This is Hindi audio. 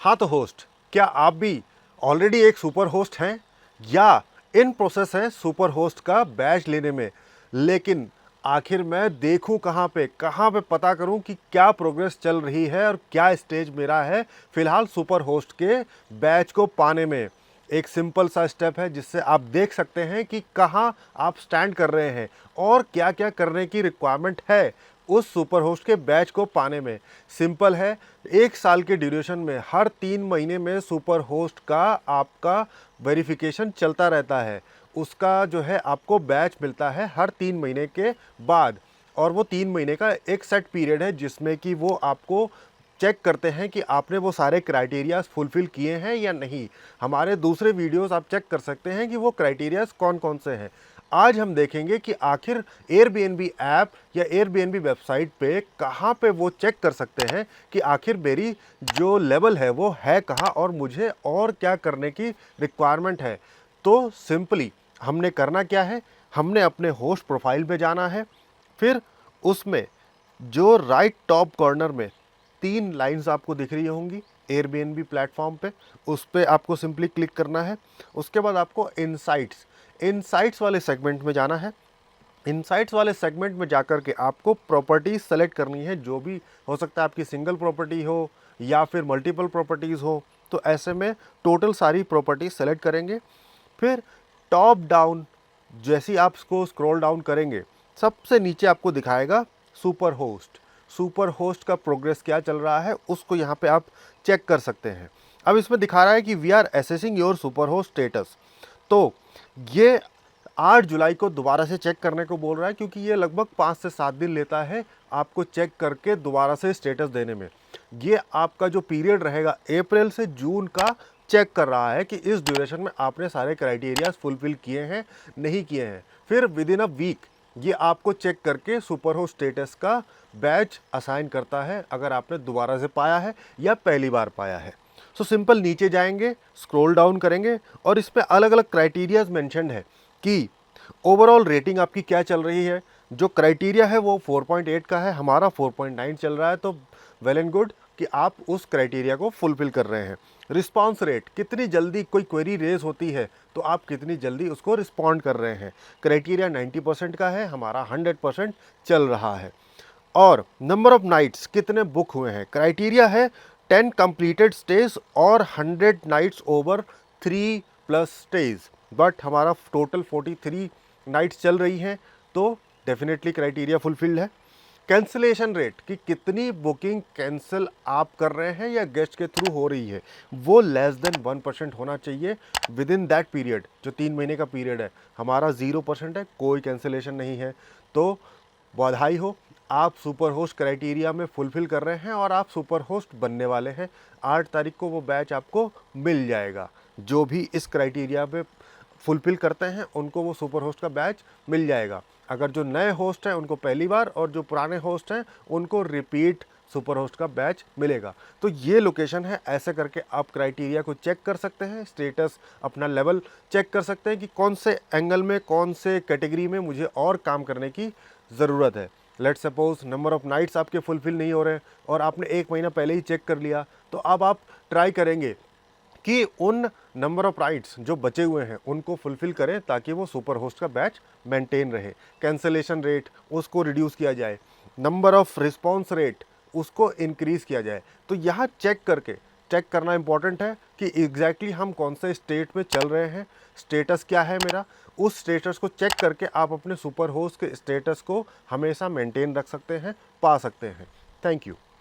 हाँ तो होस्ट, क्या आप भी ऑलरेडी एक सुपर होस्ट हैं या इन प्रोसेस है सुपर होस्ट का बैच लेने में, लेकिन आखिर मैं देखूं कहाँ पे पता करूं कि क्या प्रोग्रेस चल रही है और क्या स्टेज मेरा है फिलहाल सुपर होस्ट के बैच को पाने में। एक सिंपल सा स्टेप है जिससे आप देख सकते हैं कि कहाँ आप स्टैंड कर रहे हैं और क्या क्या करने की रिक्वायरमेंट है उस सुपर होस्ट के बैच को पाने में। सिंपल है, 1 साल के ड्यूरेशन में हर 3 महीने में सुपर होस्ट का आपका वेरिफिकेशन चलता रहता है। उसका जो है आपको बैच मिलता है हर 3 महीने के बाद, और वो 3 महीने का एक सेट पीरियड है जिसमें कि वो आपको चेक करते हैं कि आपने वो सारे क्राइटेरियाज फुलफ़िल किए हैं या नहीं। हमारे दूसरे वीडियोस आप चेक कर सकते हैं कि वो क्राइटेरियाज कौन कौन से हैं। आज हम देखेंगे कि आखिर एयरबीएनबी ऐप या एयरबीएनबी वेबसाइट पे कहाँ पे वो चेक कर सकते हैं कि आखिर मेरी जो लेवल है वो है कहाँ और मुझे और क्या करने की रिक्वायरमेंट है। तो सिंपली हमने करना क्या है, हमने अपने होस्ट प्रोफाइल पे जाना है, फिर उसमें जो राइट टॉप कॉर्नर में 3 लाइंस आपको दिख रही होंगी एयरबीएनबी प्लेटफॉर्म पे, उस पे आपको सिंपली क्लिक करना है। उसके बाद आपको इनसाइट्स वाले सेगमेंट में जाना है। इनसाइट्स वाले सेगमेंट में जाकर के आपको प्रॉपर्टीज़ सेलेक्ट करनी है, जो भी हो सकता है, आपकी सिंगल प्रॉपर्टी हो या फिर मल्टीपल प्रॉपर्टीज़ हो। तो ऐसे में टोटल सारी प्रॉपर्टीज़ सेलेक्ट करेंगे। फिर टॉप डाउन जैसे ही आप इसको स्क्रॉल डाउन करेंगे, सबसे नीचे आपको दिखाएगा सुपर होस्ट। सुपर होस्ट का प्रोग्रेस क्या चल रहा है उसको यहाँ पे आप चेक कर सकते हैं। अब इसमें दिखा रहा है कि we are assessing your super host status. तो ये 8 जुलाई को दोबारा से चेक करने को बोल रहा है, क्योंकि ये लगभग 5 से 7 दिन लेता है आपको चेक करके दोबारा से स्टेटस देने में। ये आपका जो पीरियड रहेगा अप्रैल से जून का चेक कर रहा है कि इस ड्यूरेशन में आपने सारे क्राइटेरियाज फुलफिल किए हैं नहीं किए हैं। फिर विद इन अ वीक ये आपको चेक करके सुपर होस्ट स्टेटस का बैच असाइन करता है, अगर आपने दोबारा से पाया है या पहली बार पाया है। सो सिंपल नीचे जाएंगे, स्क्रॉल डाउन करेंगे और इस पे अलग अलग क्राइटेरियाज मेंशन्ड है कि ओवरऑल रेटिंग आपकी क्या चल रही है। जो क्राइटेरिया है वो 4.8 का है, हमारा 4.9 चल रहा है, तो वेल एंड गुड कि आप उस क्राइटेरिया को फुलफिल कर रहे हैं। रिस्पांस रेट, कितनी जल्दी कोई क्वेरी रेज होती है तो आप कितनी जल्दी उसको रिस्पॉन्ड कर रहे हैं। क्राइटेरिया 90% का है, हमारा 100% चल रहा है। और नंबर ऑफ नाइट्स कितने बुक हुए हैं, क्राइटेरिया है 10 कंप्लीटेड स्टेज और 100 नाइट्स ओवर 3+ स्टेज, बट हमारा टोटल 43 नाइट्स चल रही हैं, तो डेफिनेटली क्राइटेरिया फुलफिल्ड है। कैंसिलेशन रेट कि कितनी बुकिंग कैंसिल आप कर रहे हैं या गेस्ट के थ्रू हो रही है, वो लेस देन 1% होना चाहिए विद इन दैट पीरियड। जो 3 महीने का पीरियड है हमारा 0% है, कोई कैंसिलेशन नहीं है। तो बधाई हो, आप सुपर होस्ट क्राइटेरिया में फुलफिल कर रहे हैं और आप सुपर होस्ट बनने वाले हैं। 8 तारीख को वो बैच आपको मिल जाएगा। जो भी इस क्राइटेरिया पे फुलफिल करते हैं उनको वो सुपर होस्ट का बैच मिल जाएगा। अगर जो नए होस्ट हैं उनको पहली बार, और जो पुराने होस्ट हैं उनको रिपीट सुपर होस्ट का बैच मिलेगा। तो ये लोकेशन है, ऐसे करके आप क्राइटेरिया को चेक कर सकते हैं, स्टेटस अपना लेवल चेक कर सकते हैं कि कौन से एंगल में, कौन से कैटेगरी में मुझे और काम करने की ज़रूरत है। Let's suppose number of nights आपके फुलफिल नहीं हो रहे और आपने 1 महीना पहले ही चेक कर लिया, तो अब आप ट्राई करेंगे कि उन नंबर ऑफ राइट्स जो बचे हुए हैं उनको फुलफिल करें ताकि वो सुपर होस्ट का बैच मेंटेन रहे। कैंसिलेशन रेट उसको रिड्यूस किया जाए, नंबर ऑफ रिस्पांस रेट उसको इंक्रीज़ किया जाए। तो यहाँ चेक करना इंपॉर्टेंट है कि एग्जैक्टली हम कौन से स्टेट में चल रहे हैं, स्टेटस क्या है मेरा। उस स्टेटस को चेक करके आप अपने सुपर होस्ट के स्टेटस को हमेशा मेंटेन रख सकते हैं, पा सकते हैं। Thank you.